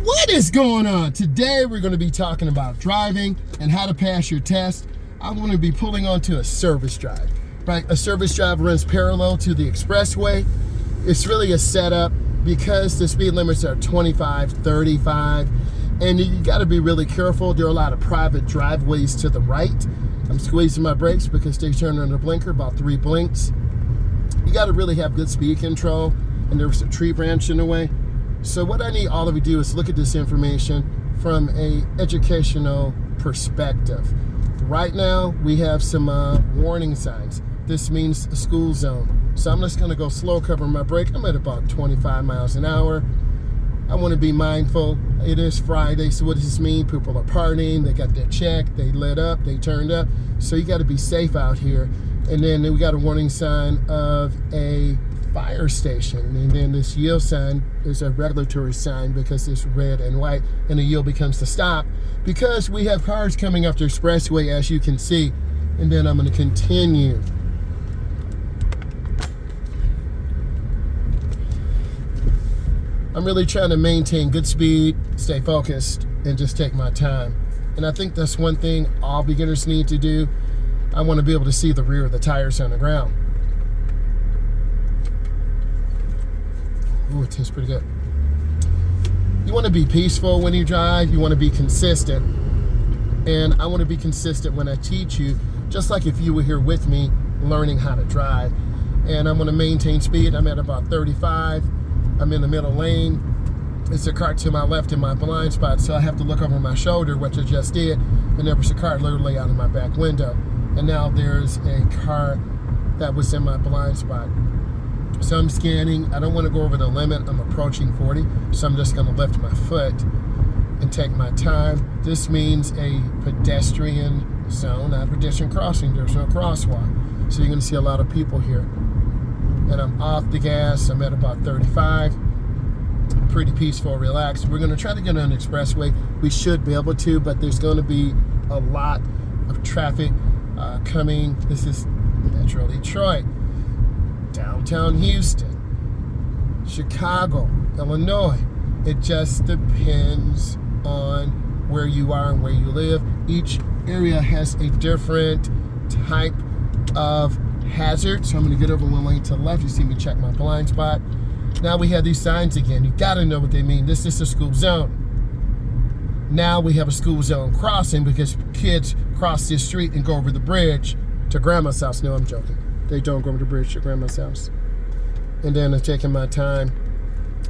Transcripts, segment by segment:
What is going on? Today we're going to be talking about driving and how to pass your test. I'm going to be pulling onto a service drive. Right? A service drive runs parallel to the expressway. It's really a setup because the speed limits are 25, 35, and you got to be really careful. There are a lot of private driveways to the right. I'm squeezing my brakes because they turn on the blinker, about 3 blinks. You got to really have good speed control, and there was a tree branch in the way. So what I need all of you to do is look at this information from a educational perspective. Right now, we have some warning signs. This means a school zone. So I'm just gonna go slow, cover my brake. I'm at about 25 miles an hour. I wanna be mindful. It is Friday, so what does this mean? People are partying, they got their check, they lit up, they turned up. So you gotta be safe out here. And then we got a warning sign of a fire station, and then this yield sign is a regulatory sign because it's red and white, and the yield becomes the stop because we have cars coming up the expressway, as you can see. And then I'm going to continue. I'm really trying to maintain good speed, stay focused, and just take my time. And I think that's one thing all beginners need to do. I want to be able to see the rear of the tires on the ground. Ooh, it tastes pretty good. You want to be peaceful when you drive. You want to be consistent. And I want to be consistent when I teach you, just like if you were here with me learning how to drive. And I'm going to maintain speed. I'm at about 35. I'm in the middle lane. It's a car to my left in my blind spot, so I have to look over my shoulder, which I just did. And there was a car literally out of my back window. And now there's a car that was in my blind spot. So I'm scanning. I don't want to go over the limit. I'm approaching 40, so I'm just going to lift my foot and take my time. This means a pedestrian zone, not a pedestrian crossing. There's no crosswalk. So you're going to see a lot of people here. And I'm off the gas. I'm at about 35. Pretty peaceful, relaxed. We're going to try to get on the expressway. We should be able to, but there's going to be a lot of traffic coming. This is Metro Detroit. Downtown Houston, Chicago, Illinois. It just depends on where you are and where you live. Each area has a different type of hazard. So I'm going to get over one lane to the left. You see me check my blind spot. Now we have these signs again. You got to know what they mean. This is a school zone. Now we have a school zone crossing because kids cross this street and go over the bridge to grandma's house. No, I'm joking. They don't go over the bridge to grandma's house. And then I'm taking my time.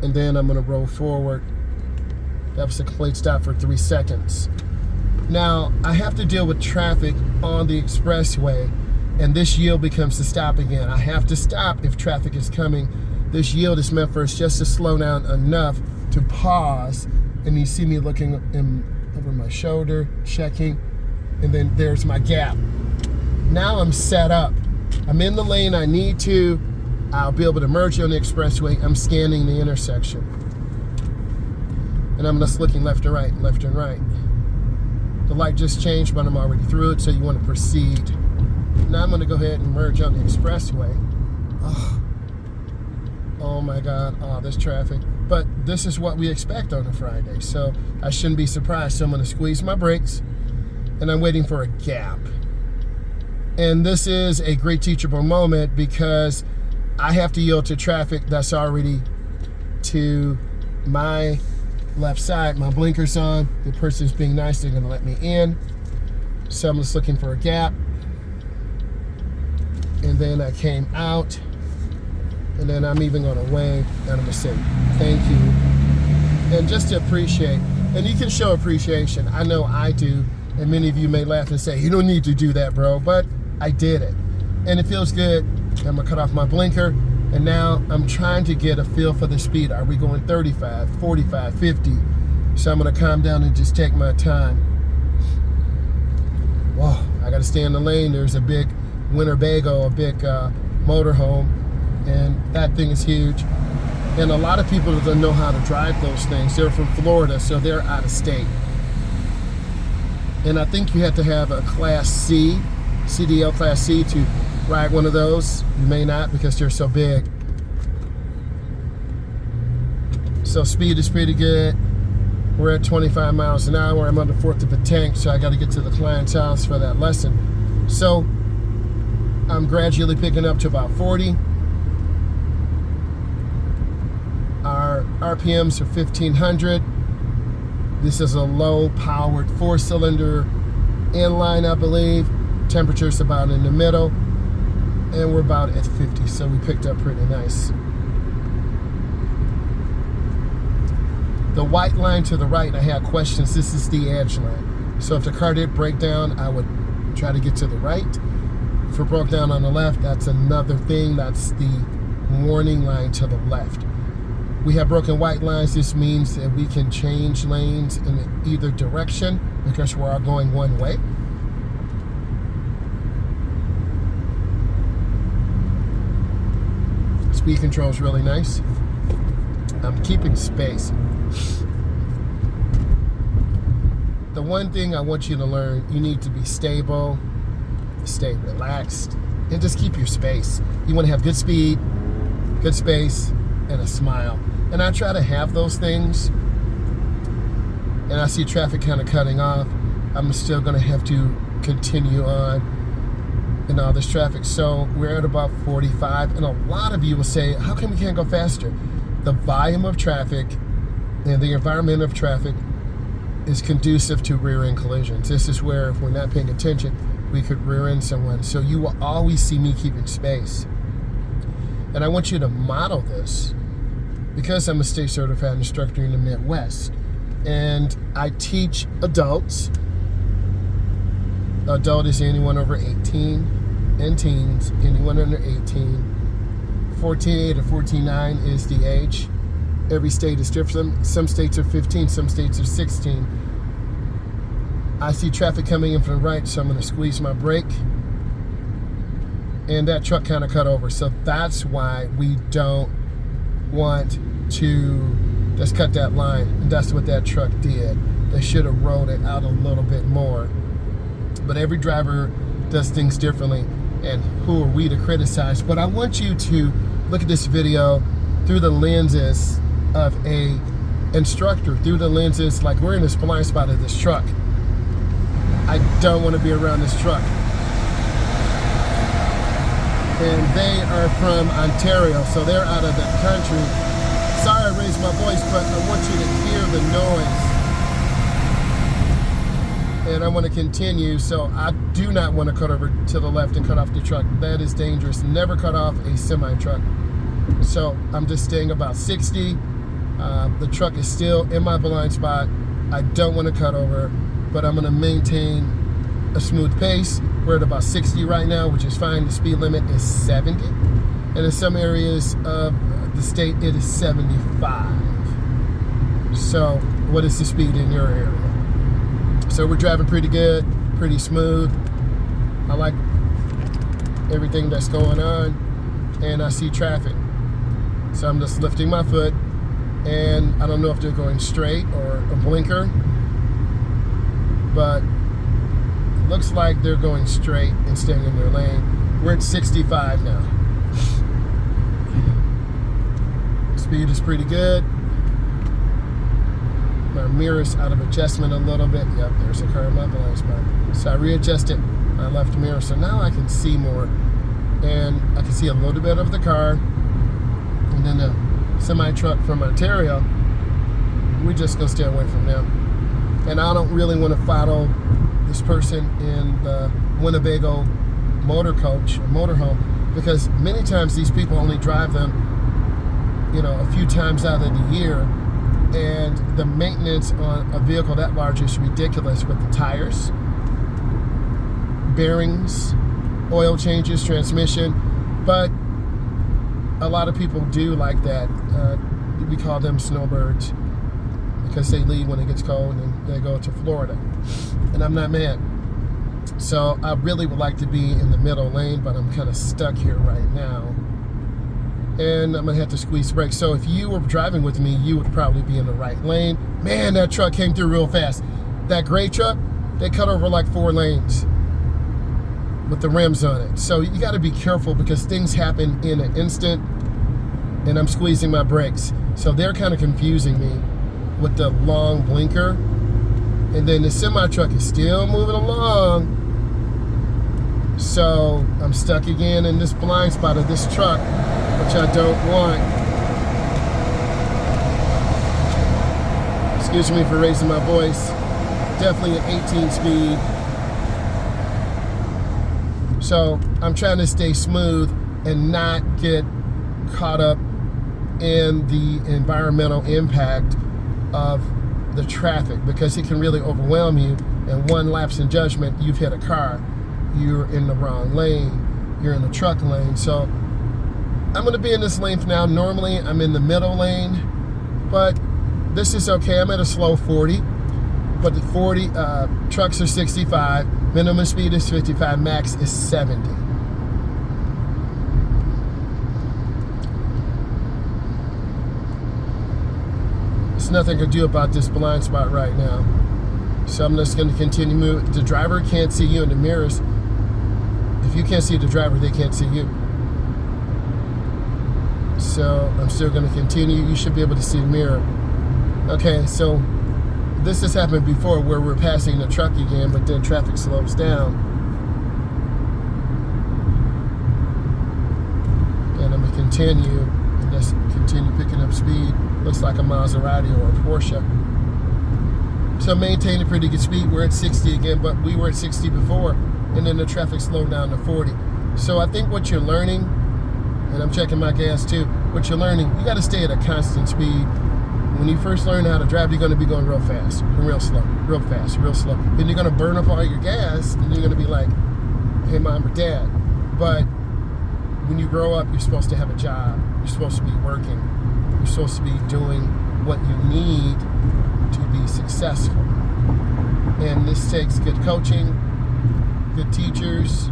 And then I'm going to roll forward. That was a complete stop for 3 seconds. Now, I have to deal with traffic on the expressway. And this yield becomes the stop again. I have to stop if traffic is coming. This yield is meant for us just to slow down enough to pause. And you see me looking over my shoulder, checking. And then there's my gap. Now I'm set up. I'm in the lane I need to. I'll be able to merge on the expressway. I'm scanning the intersection. And I'm just looking left and right, left and right. The light just changed, but I'm already through it, so you want to proceed. Now I'm going to go ahead and merge on the expressway. Oh my God, there's traffic. But this is what we expect on a Friday, so I shouldn't be surprised. So I'm going to squeeze my brakes, and I'm waiting for a gap. And this is a great teachable moment because I have to yield to traffic that's already to my left side. My blinker's on. The person's being nice. They're going to let me in. So I'm just looking for a gap. And then I came out. And then I'm even going to wave. And I'm going to say, thank you. And just to appreciate. And you can show appreciation. I know I do. And many of you may laugh and say, you don't need to do that, bro. But I did it. And it feels good. I'm going to cut off my blinker. And now I'm trying to get a feel for the speed. Are we going 35, 45, 50? So I'm going to calm down and just take my time. Whoa, I got to stay in the lane. There's a big Winnebago, a big motorhome. And that thing is huge. And a lot of people don't know how to drive those things. They're from Florida, so they're out of state. And I think you have to have a Class C, CDL Class C to ride one of those. You may not because they're so big. So speed is pretty good. We're at 25 miles an hour. I'm on the fourth of a tank, so I got to get to the client's house for that lesson. So I'm gradually picking up to about 40. Our RPMs are 1500. This is a low-powered 4-cylinder inline, I believe. Temperature's about in the middle, and we're about at 50, so we picked up pretty nice. The white line to the right, I had questions. This is the edge line. So if the car did break down, I would try to get to the right. If it broke down on the left, that's another thing. That's the warning line to the left. We have broken white lines. This means that we can change lanes in either direction because we're all going one way. Speed control is really nice. I'm keeping space. The one thing I want you to learn, you need to be stable, stay relaxed, and just keep your space. You want to have good speed, good space, and a smile. And I try to have those things. And I see traffic kind of cutting off. I'm still going to have to continue on in all this traffic. So we're at about 45. And a lot of you will say, how come we can't go faster? The volume of traffic and the environment of traffic is conducive to rear-end collisions. This is where, if we're not paying attention, we could rear-end someone. So you will always see me keeping space. And I want you to model this because I'm a state certified instructor in the Midwest. And I teach adults. Adult is anyone over 18, and teens, anyone under 18. 14 to 49 is the age. Every state is different. Some states are 15, some states are 16. I see traffic coming in from the right, so I'm going to squeeze my brake. And that truck kind of cut over. So that's why we don't want to just cut that line. And that's what that truck did. They should have rolled it out a little bit more. But every driver does things differently. And who are we to criticize? But I want you to look at this video through the lenses of a instructor, through the lenses like we're in this blind spot of this truck. I don't want to be around this truck. And they are from Ontario, so they're out of the country. Sorry I raised my voice, but I want you to hear the noise. And I want to continue, so I do not want to cut over to the left and cut off the truck. That is dangerous. Never cut off a semi-truck. So I'm just staying about 60. The truck is still in my blind spot. I don't want to cut over, but I'm going to maintain a smooth pace. We're at about 60 right now, which is fine. The speed limit is 70. And in some areas of the state, it is 75. So what is the speed in your area? So we're driving pretty good, pretty smooth. I like everything that's going on, and I see traffic. So I'm just lifting my foot, and I don't know if they're going straight or a blinker, but it looks like they're going straight and staying in their lane. We're at 65 now. Speed is pretty good. My mirror's out of adjustment a little bit. Yep, there's a car in my blind spot. So I readjusted my left mirror, so now I can see more. And I can see a little bit of the car. And then the semi-truck from Ontario, we just gonna stay away from them. And I don't really want to follow this person in the Winnebago motor coach or motorhome, because many times these people only drive them, you know, a few times out of the year, and the maintenance on a vehicle that large is ridiculous with the tires, bearings, oil changes, transmission. But a lot of people do like that. We call them snowbirds because they leave when it gets cold and they go to Florida. And I'm not mad. So I really would like to be in the middle lane, but I'm kind of stuck here right now. And I'm gonna have to squeeze brakes. So if you were driving with me, you would probably be in the right lane. Man, that truck came through real fast. That gray truck, they cut over like 4 lanes with the rims on it. So you gotta be careful because things happen in an instant, and I'm squeezing my brakes. So they're kind of confusing me. with the long blinker. And then the semi-truck is still moving along. So I'm stuck again in this blind spot of this truck, which I don't want. Excuse me for raising my voice. Definitely an 18 speed. So I'm trying to stay smooth and not get caught up in the environmental impact of the traffic, because it can really overwhelm you. And one lapse in judgment, you've hit a car. You're in the wrong lane. You're in the truck lane. So I'm going to be in this lane for now. Normally I'm in the middle lane, but this is okay. I'm at a slow 40, but the 40 trucks are 65. Minimum speed is 55. Max is 70. There's nothing to do about this blind spot right now. So I'm just going to continue moving. The driver can't see you in the mirrors. If you can't see the driver, they can't see you. So I'm still going to continue. You should be able to see the mirror. Okay, so this has happened before where we're passing the truck again, but then traffic slows down. And I'm going to continue and just continue picking up speed. Looks like a Maserati or a Porsche. So maintaining pretty good speed. We're at 60 again, but we were at 60 before, and then the traffic slowed down to 40. So I think what you're learning, and I'm checking my gas too, what you're learning, you got to stay at a constant speed. When you first learn how to drive, you're going to be going real fast and real slow, real fast, real slow. Then you're going to burn up all your gas, and you're going to be like, hey, mom or dad. But when you grow up, you're supposed to have a job. You're supposed to be working. You're supposed to be doing what you need to be successful. And this takes good coaching, good teachers,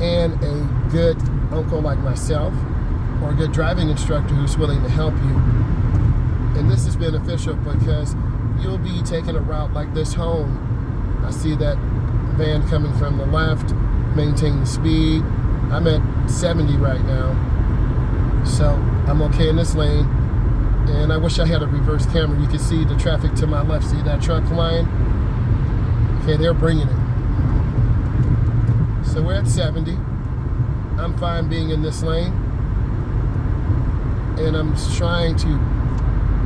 and a good uncle like myself, or a good driving instructor who's willing to help you. And this is beneficial because you'll be taking a route like this home. I see that van coming from the left, maintain the speed. I'm at 70 right now, so I'm okay in this lane. And I wish I had a reverse camera. You can see the traffic to my left. See that truck flying? Okay, they're bringing it. So we're at 70. I'm fine being in this lane. And I'm trying to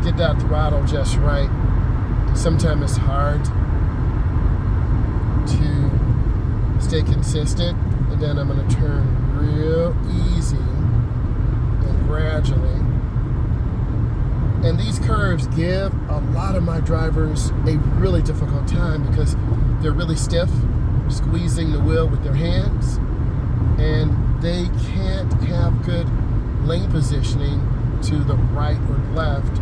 get that throttle just right. Sometimes it's hard to stay consistent. And then I'm going to turn real easy and gradually. And these curves give a lot of my drivers a really difficult time because they're really stiff, squeezing the wheel with their hands, and they can't have good lane positioning to the right or left.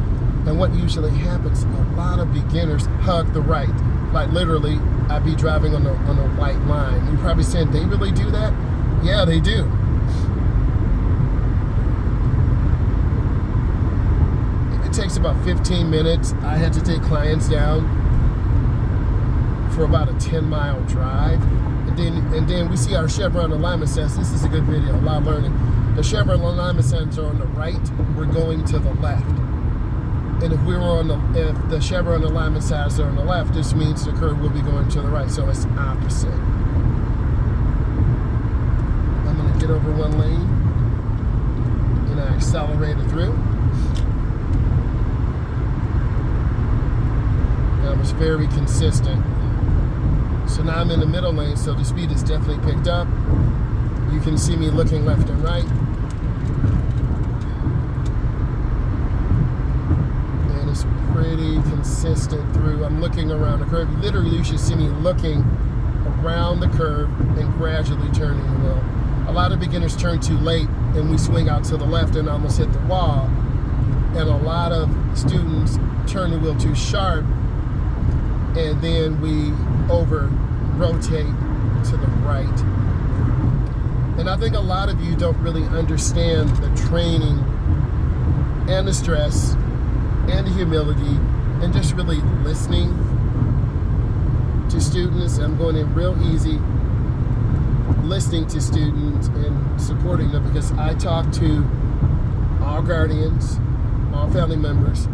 And what usually happens, a lot of beginners hug the right. Like literally, I'd be driving on a white line. You're probably saying, they really do that? Yeah, they do. It takes about 15 minutes. I had to take clients down for about a 10-mile drive. And then we see our Chevron alignment signs. This is a good video, a lot of learning. The Chevron alignment signs are on the right, we're going to the left. And if if the Chevron alignment signs are on the left, this means the curve will be going to the right, so it's opposite. I'm gonna get over one lane, and I accelerate it through. And I was very consistent. So now I'm in the middle lane, so the speed is definitely picked up. You can see me looking left and right. And it's pretty consistent through. I'm looking around the curve. Literally, you should see me looking around the curve and gradually turning the wheel. A lot of beginners turn too late and we swing out to the left and almost hit the wall. And a lot of students turn the wheel too sharp and then we over-rotate to the right. And I think a lot of you don't really understand the training and the stress and the humility and just really listening to students. I'm going in real easy, listening to students and supporting them because I talk to all guardians, all family members,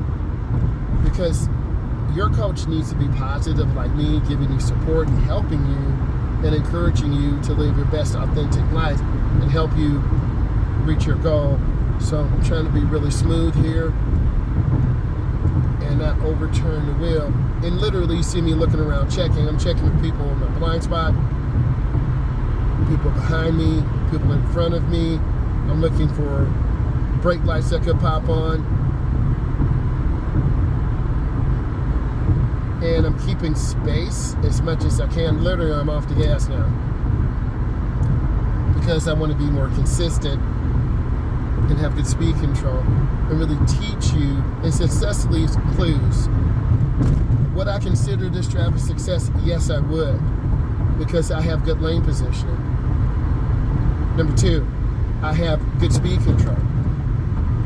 because your coach needs to be positive like me, giving you support and helping you and encouraging you to live your best authentic life and help you reach your goal. So I'm trying to be really smooth here and not overturn the wheel. And literally you see me looking around checking. I'm checking for people in my blind spot, people behind me, people in front of me. I'm looking for brake lights that could pop on. And I'm keeping space as much as I can. Literally, I'm off the gas now because I want to be more consistent and have good speed control and really teach you. And success leaves clues. Would I consider this drive a success? Yes, I would, because I have good lane positioning. Number 2, I have good speed control.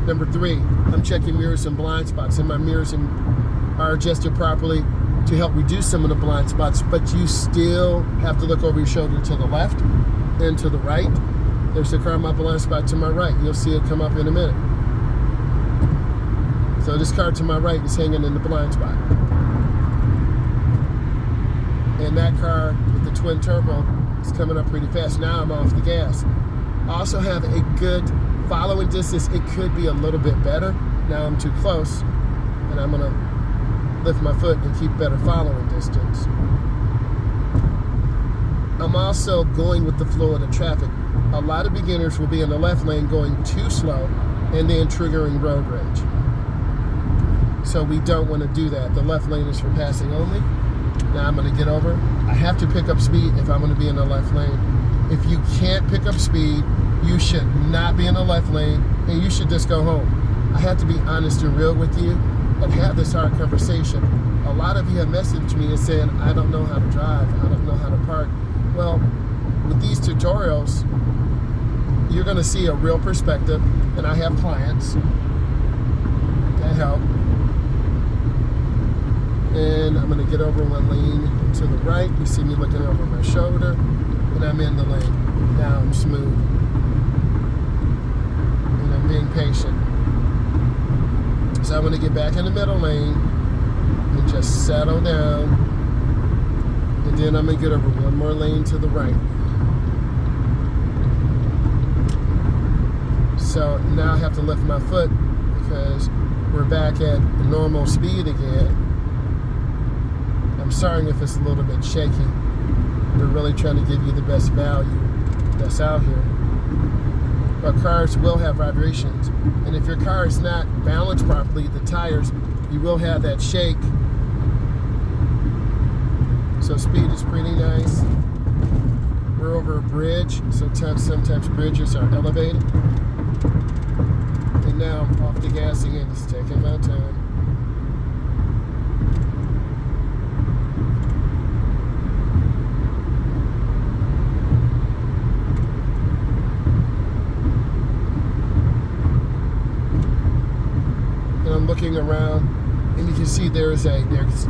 Number 3, I'm checking mirrors and blind spots, and my mirrors are adjusted properly to help reduce some of the blind spots, but you still have to look over your shoulder to the left and to the right. There's a car in my blind spot to my right. You'll see it come up in a minute. So this car to my right is hanging in the blind spot. And that car with the twin turbo is coming up pretty fast. Now I'm off the gas. I also have a good following distance. It could be a little bit better. Now I'm too close, and I'm gonna lift my foot and keep better following distance. I'm also going with the flow of the traffic. A lot of beginners will be in the left lane going too slow and then triggering road rage. So we don't want to do that. The left lane is for passing only. Now I'm going to get over. I have to pick up speed if I'm going to be in the left lane. If you can't pick up speed, you should not be in the left lane and you should just go home. I have to be honest and real with you and have this hard conversation. A lot of you have messaged me and saying, I don't know how to drive, I don't know how to park. Well, with these tutorials, you're gonna see a real perspective, and I have clients that help. And I'm gonna get over one lane to the right. You see me looking over my shoulder, and I'm in the lane. Now I'm smooth, and I'm being patient. So I'm gonna get back in the middle lane and just settle down. And then I'm gonna get over one more lane to the right. So now I have to lift my foot because we're back at normal speed again. I'm sorry if it's a little bit shaky. We're really trying to give you the best value that's out here. But cars will have vibrations. And if your car is not balanced properly, the tires, you will have that shake. So speed is pretty nice. We're over a bridge. Sometimes bridges are elevated. And now I'm off the gas again, just taking my time. And I'm looking around, and you can see there's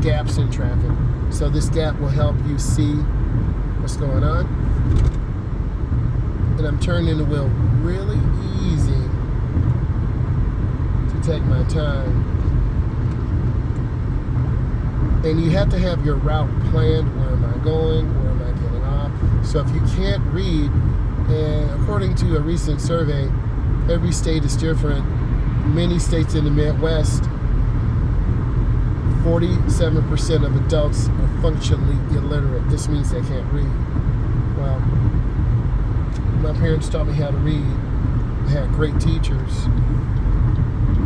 gaps in traffic. So this gap will help you see what's going on. And I'm turning the wheel really easy to take my time. And you have to have your route planned. Where am I going? Where am I getting off? So if you can't read, and according to a recent survey, every state is different. Many states in the Midwest, 47% of adults are functionally illiterate. This means they can't read. Well, my parents taught me how to read. I had great teachers.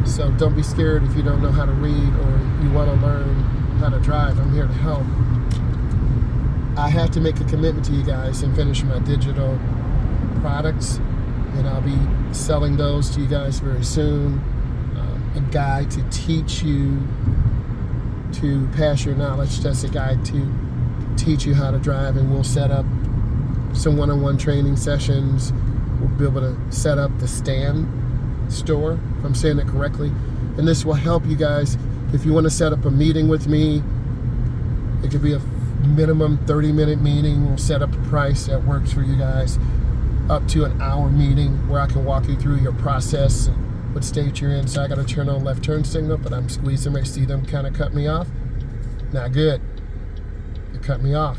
So don't be scared if you don't know how to read or you want to learn how to drive. I'm here to help. I have to make a commitment to you guys and finish my digital products, and I'll be selling those to you guys very soon. A guide to teach you to pass your knowledge test, a guide to teach you how to drive, and we'll set up some one-on-one training sessions. We'll be able to set up the stand store, if I'm saying it correctly, and this will help you guys. If you want to set up a meeting with me, it could be a minimum 30-minute meeting. We'll set up a price that works for you guys, up to an hour meeting where I can walk you through your process what state you're in. So I got to turn on left turn signal, but I'm squeezing. I see them kind of cut me off. Not good. They cut me off.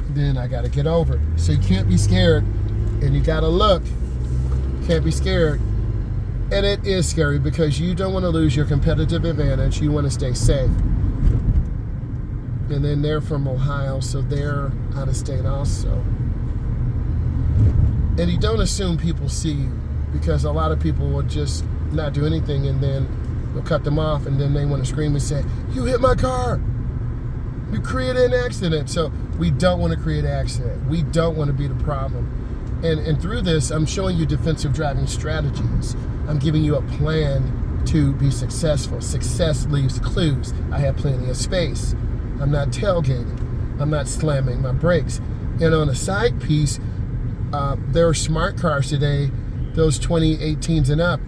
Then I got to get over. So you can't be scared, and you got to look. Can't be scared. And it is scary because you don't want to lose your competitive advantage. You want to stay safe. And then they're from Ohio, so they're out of state also. And you don't assume people see you, because a lot of people will just not do anything, and then you'll cut them off, and then they want to scream and say, "You hit my car. You created an accident." So we don't want to create an accident. We don't want to be the problem. And through this, I'm showing you defensive driving strategies. I'm giving you a plan to be successful. Success leaves clues. I have plenty of space. I'm not tailgating. I'm not slamming my brakes. And on a side piece, there are smart cars today, those 2018s and up.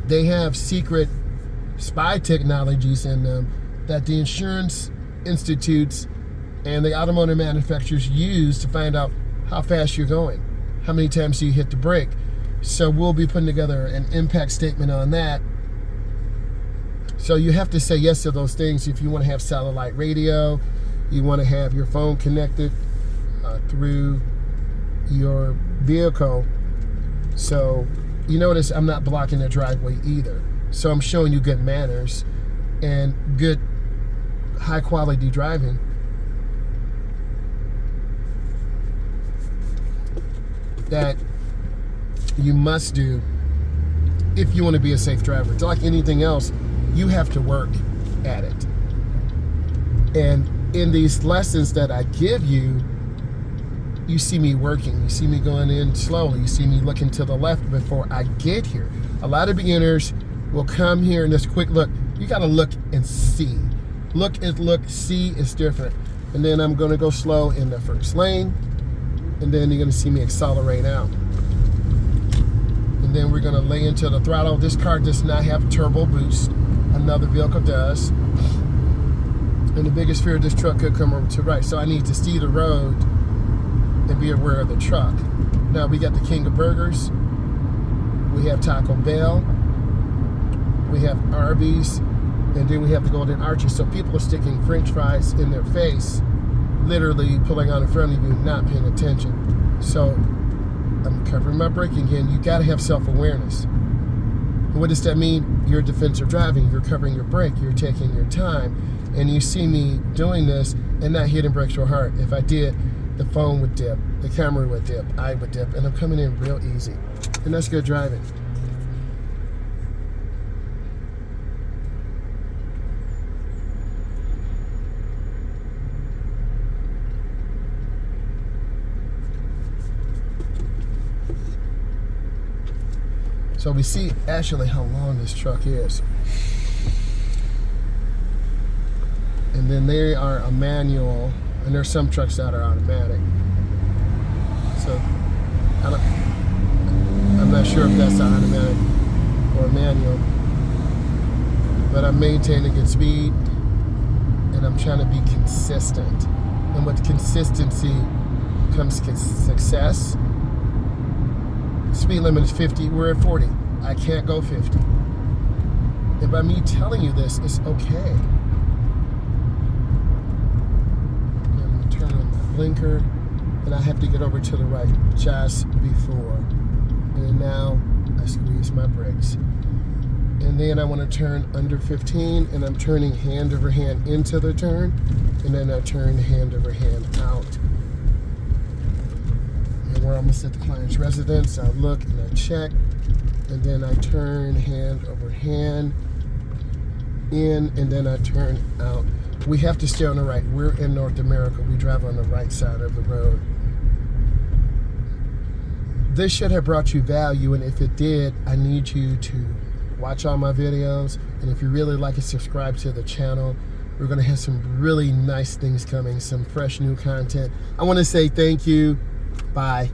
They have secret spy technologies in them that the insurance institutes and the automotive manufacturers use to find out how fast you're going, how many times you hit the brake. So we'll be putting together an impact statement on that. So you have to say yes to those things if you want to have satellite radio, you want to have your phone connected through your vehicle. So you notice I'm not blocking the driveway either. So I'm showing you good manners and good high quality driving. That you must do if you want to be a safe driver. It's like anything else, you have to work at it. And in these lessons that I give you, you see me working. You see me going in slowly. You see me looking to the left before I get here. A lot of beginners will come here in this quick look. You got to look and see. Look is look, see is different. And then I'm going to go slow in the first lane. And then you're going to see me accelerate out. And then we're going to lay into the throttle. This car does not have turbo boost. Another vehicle does. And the biggest fear of this truck could come over to the right. So I need to see the road and be aware of the truck. Now we got the King of Burgers. We have Taco Bell. We have Arby's. And then we have the Golden Arches. So people are sticking French fries in their face, literally pulling out in front of you, not paying attention. So I'm covering my braking again. You got to have self-awareness. And what does that mean? You're defensive driving. You're covering your brake. You're taking your time. And you see me doing this and not hitting brakes real hard. If I did, the phone would dip, the camera would dip, I would dip, and I'm coming in real easy. And that's good driving. So we see actually how long this truck is. And then they are a manual, and there's some trucks that are automatic. So I'm not sure if that's automatic or manual, but I'm maintaining good speed, and I'm trying to be consistent. And with consistency comes success. Speed limit is 50, we're at 40. I can't go 50. And by me telling you this, it's okay. I'm gonna turn on my blinker, and I have to get over to the right just before. And now I squeeze my brakes. And then I want to turn under 15, and I'm turning hand over hand into the turn, and then I turn hand over hand out. We're almost at the client's residence. I look and I check, and then I turn hand over hand in, and then I turn out. We have to stay on the right. We're in North America. We drive on the right side of the road. This should have brought you value, and if it did, I need you to watch all my videos, and if you really like it, subscribe to the channel. We're going to have some really nice things coming, some fresh new content. I want to say thank you. Bye.